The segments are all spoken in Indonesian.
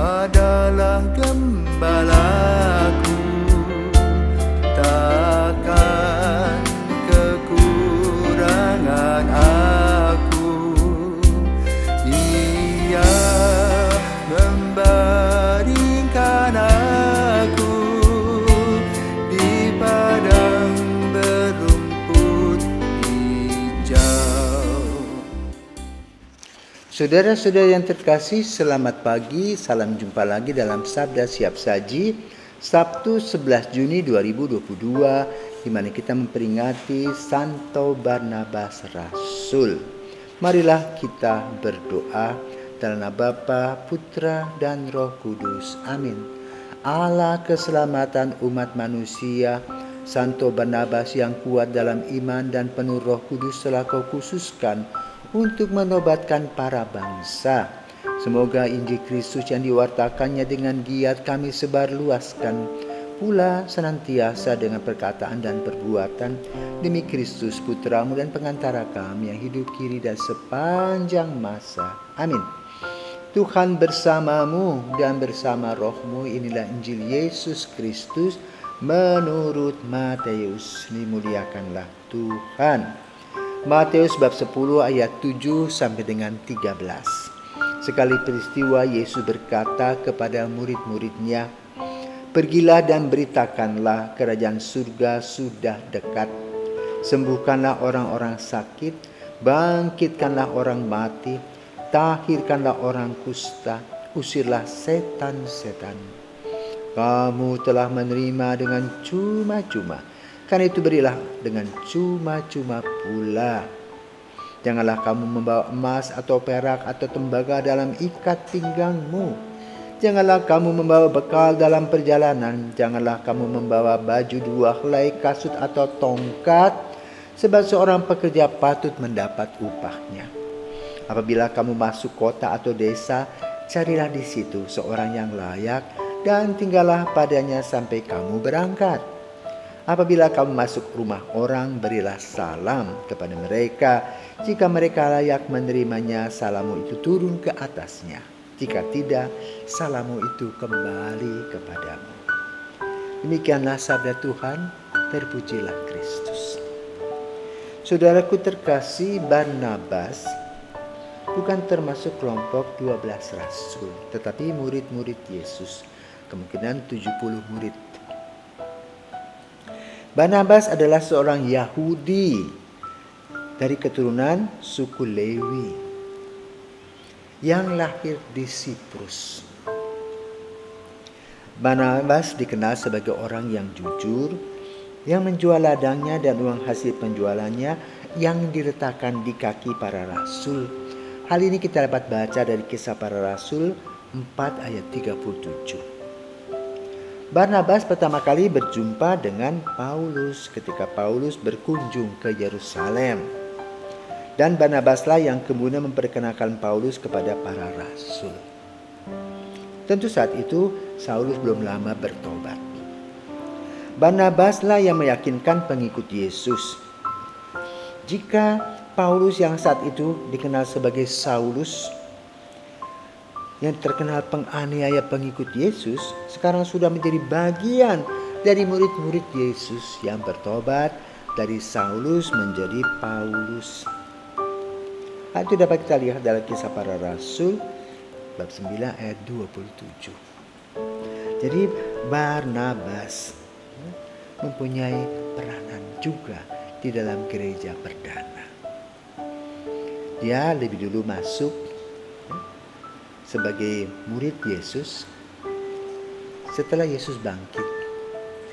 adalah gembalaku, takkan kekurangan aku. Ia membaringkan aku di padang berumput hijau. Saudara-saudara yang terkasih, selamat pagi. Salam jumpa lagi dalam Sabda Siap Saji Sabtu 11 Juni 2022, di mana kita memperingati Santo Barnabas Rasul. Marilah kita berdoa dalam nama Bapa, Putra, dan Roh Kudus. Amin. Allah keselamatan umat manusia, Santo Barnabas yang kuat dalam iman dan penuh Roh Kudus telah Kau khususkan untuk menobatkan para bangsa. Semoga Injil Kristus yang diwartakannya dengan giat kami sebarluaskan pula senantiasa dengan perkataan dan perbuatan demi Kristus Putramu dan pengantara kami yang hidup kiri dan sepanjang masa. Amin. Tuhan bersamamu dan bersama rohmu. Inilah Injil Yesus Kristus menurut Matius. Dimuliakanlah Tuhan. Matius bab 10 ayat 7 sampai dengan 13. Sekali peristiwa Yesus berkata kepada murid-muridnya, "Pergilah dan beritakanlah kerajaan surga sudah dekat. Sembuhkanlah orang-orang sakit, bangkitkanlah orang mati, tahirkanlah orang kusta, usirlah setan-setan. Kamu telah menerima dengan cuma-cuma, karena itu berilah dengan cuma-cuma pula. Janganlah kamu membawa emas atau perak atau tembaga dalam ikat pinggangmu. Janganlah kamu membawa bekal dalam perjalanan. Janganlah kamu membawa baju 2 helai, kasut atau tongkat, sebab seorang pekerja patut mendapat upahnya. Apabila kamu masuk kota atau desa, carilah di situ seorang yang layak dan tinggallah padanya sampai kamu berangkat. Apabila kamu masuk rumah orang, berilah salam kepada mereka. Jika mereka layak menerimanya, salammu itu turun ke atasnya. Jika tidak, salammu itu kembali kepadamu." Demikianlah sabda Tuhan. Terpujilah Kristus. Saudaraku terkasih, Barnabas bukan termasuk kelompok 12 rasul, tetapi murid-murid Yesus. Kemungkinan 70 murid. Barnabas adalah seorang Yahudi dari keturunan suku Lewi yang lahir di Siprus. Barnabas dikenal sebagai orang yang jujur, yang menjual ladangnya dan uang hasil penjualannya yang diletakkan di kaki para rasul. Hal ini kita dapat baca dari Kisah Para Rasul 4 ayat 37. Barnabas pertama kali berjumpa dengan Paulus ketika Paulus berkunjung ke Yerusalem. Dan Barnabaslah yang kemudian memperkenalkan Paulus kepada para rasul. Tentu saat itu Saulus belum lama bertobat. Barnabaslah yang meyakinkan pengikut Yesus. Jika Paulus yang saat itu dikenal sebagai Saulus, yang terkenal penganiaya pengikut Yesus, sekarang sudah menjadi bagian dari murid-murid Yesus yang bertobat dari Saulus menjadi Paulus. Hal itu dapat kita lihat dalam Kisah Para Rasul bab 9 ayat 27. Jadi Barnabas mempunyai peranan juga di dalam gereja perdana. Dia lebih dulu masuk sebagai murid Yesus setelah Yesus bangkit.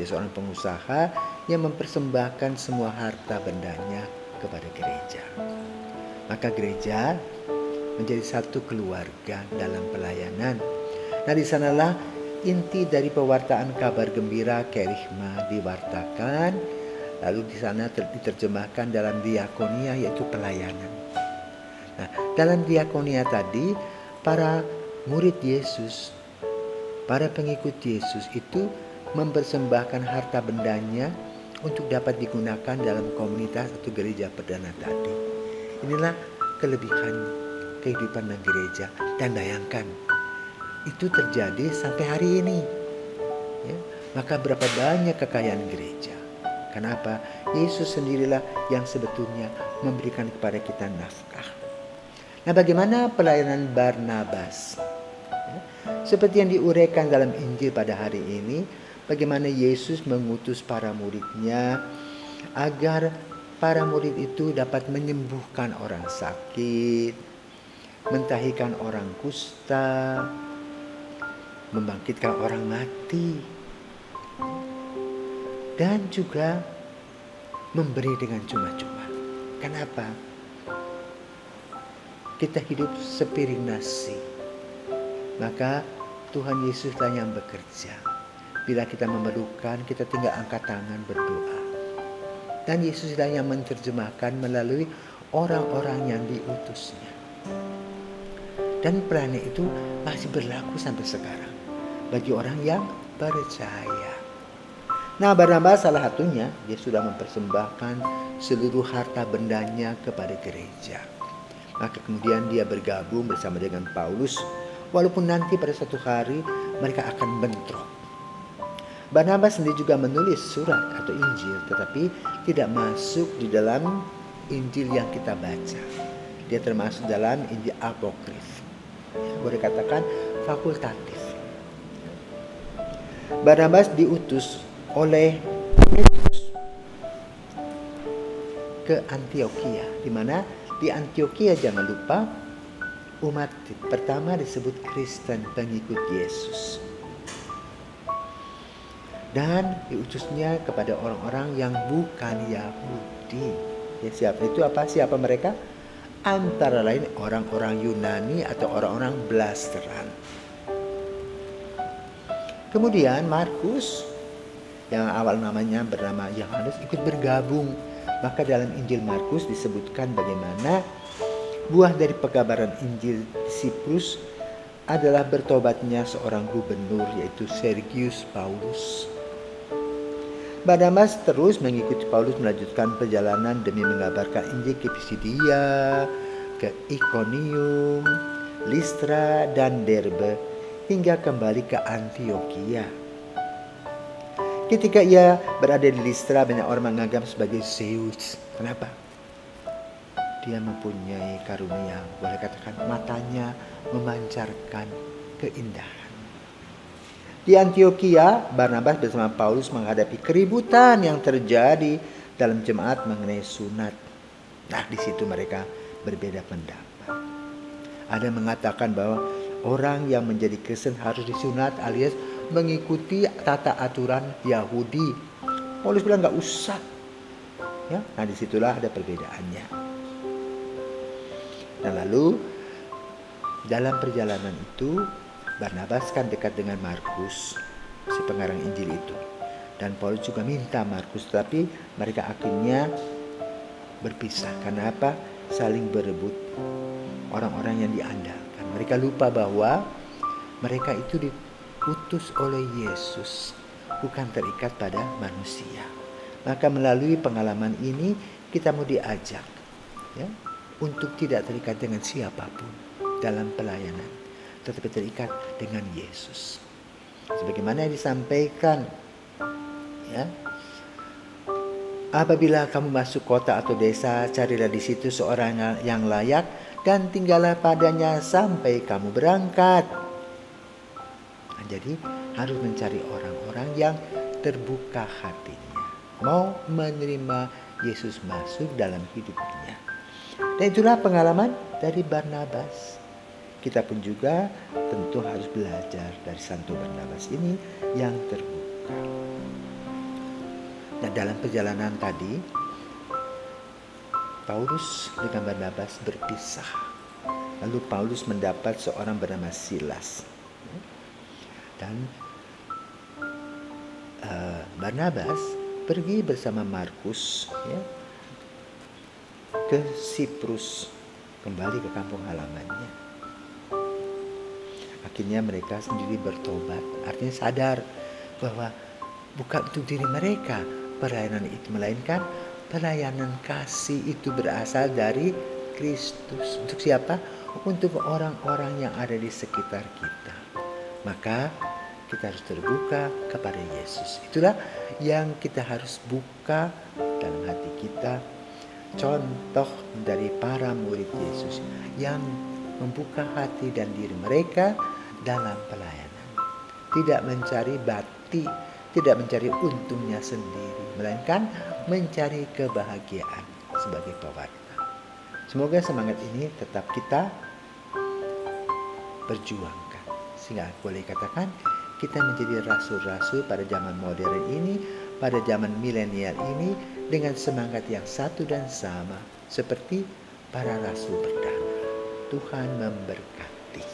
Dia seorang pengusaha yang mempersembahkan semua harta bendanya kepada gereja. Maka gereja menjadi satu keluarga dalam pelayanan. Nah, di sanalah inti dari pewartaan kabar gembira kerigma diwartakan, lalu di sana diterjemahkan dalam diakonia, yaitu pelayanan. Nah, dalam diakonia tadi, para murid Yesus, para pengikut Yesus itu mempersembahkan harta bendanya untuk dapat digunakan dalam komunitas atau gereja perdana tadi. Inilah kelebihan kehidupan dan gereja. Dan bayangkan, itu terjadi sampai hari ini. Ya, maka berapa banyak kekayaan gereja? Kenapa? Yesus sendirilah yang sebetulnya memberikan kepada kita nafkah. Nah, bagaimana pelayanan Barnabas? Ya, seperti yang diuraikan dalam Injil pada hari ini, bagaimana Yesus mengutus para muridnya agar para murid itu dapat menyembuhkan orang sakit, mentahirkan orang kusta, membangkitkan orang mati, dan juga memberi dengan cuma-cuma. Kenapa? Kita hidup sepiring nasi, maka Tuhan Yesuslah yang bekerja. Bila kita memerlukan, kita tinggal angkat tangan berdoa. Dan Yesuslah yang menerjemahkan melalui orang-orang yang diutusnya. Dan pelayanan itu masih berlaku sampai sekarang bagi orang yang percaya. Nah, Barnabas salah satunya, dia sudah mempersembahkan seluruh harta bendanya kepada gereja. Maka kemudian dia bergabung bersama dengan Paulus, walaupun nanti pada satu hari mereka akan bentrok. Barnabas sendiri juga menulis surat atau Injil, tetapi tidak masuk di dalam Injil yang kita baca. Dia termasuk dalam Injil apokrif. Ya, boleh katakan fakultatif. Barnabas diutus oleh Petrus ke Antioquia, di mana di Antioquia jangan lupa umat pertama disebut Kristen, pengikut Yesus. Dan diutusnya kepada orang-orang yang bukan Yahudi. Ya, siapa mereka? Antara lain orang-orang Yunani atau orang-orang blasteran. Kemudian Markus, yang awal namanya bernama Yohanes, ikut bergabung. Maka dalam Injil Markus disebutkan bagaimana buah dari pekabaran Injil Siprus adalah bertobatnya seorang gubernur, yaitu Sergius Paulus. Barnabas terus mengikuti Paulus melanjutkan perjalanan demi mengabarkan Injil ke Pisidia, ke Ikonium, Listra, dan Derbe, hingga kembali ke Antioquia. Ketika ia berada di Listra, banyak orang menganggap sebagai Zeus. Kenapa? Dia mempunyai karunia, boleh katakan matanya memancarkan keindahan. Di Antioquia, Barnabas bersama Paulus menghadapi keributan yang terjadi dalam jemaat mengenai sunat. Nah, di situ mereka berbeda pendapat. Ada yang mengatakan bahwa orang yang menjadi Kristen harus disunat alias mengikuti tata aturan Yahudi. Paulus bilang nggak usah. Ya, nah disitulah ada perbedaannya. Nah, lalu dalam perjalanan itu Barnabas kan dekat dengan Markus, si pengarang Injil itu. Dan Paulus juga minta Markus, tapi mereka akhirnya berpisah. Karena apa? Saling berebut orang-orang yang diandalkan. Mereka lupa bahwa mereka itu diutus oleh Yesus, bukan terikat pada manusia. Maka melalui pengalaman ini kita mau diajak, ya, untuk tidak terikat dengan siapapun dalam pelayanan, tetapi terikat dengan Yesus. Sebagaimana yang disampaikan, ya, apabila kamu masuk kota atau desa, carilah di situ seorang yang layak dan tinggallah padanya sampai kamu berangkat. Nah, jadi harus mencari orang-orang yang terbuka hatinya, mau menerima Yesus masuk dalam hidupnya. Dan itulah pengalaman dari Barnabas. Kita pun juga tentu harus belajar dari Santo Barnabas ini yang terbuka. Nah, dalam perjalanan tadi, Paulus dengan Barnabas berpisah. Lalu Paulus mendapat seorang bernama Silas. Dan Barnabas pergi bersama Markus, ya, ke Siprus, kembali ke kampung halamannya. Akhirnya mereka sendiri bertobat, artinya sadar bahwa bukan untuk diri mereka pelayanan itu, melainkan pelayanan kasih itu berasal dari Kristus. Untuk siapa? Untuk orang-orang yang ada di sekitar kita. maka kita harus terbuka kepada Yesus. Itulah yang kita harus buka dalam hati kita. Contoh dari para murid Yesus yang membuka hati dan diri mereka dalam pelayanan. Tidak mencari bakti, tidak mencari untungnya sendiri, melainkan mencari kebahagiaan sebagai pewarta. Semoga semangat ini tetap kita perjuangkan, sehingga boleh katakan kita menjadi rasul-rasul pada zaman modern ini, pada zaman milenial ini, dengan semangat yang satu dan sama seperti para rasul perdana. Tuhan memberkati.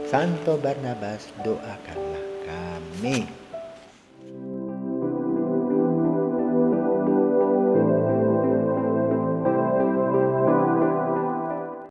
Santo Barnabas, doakanlah kami.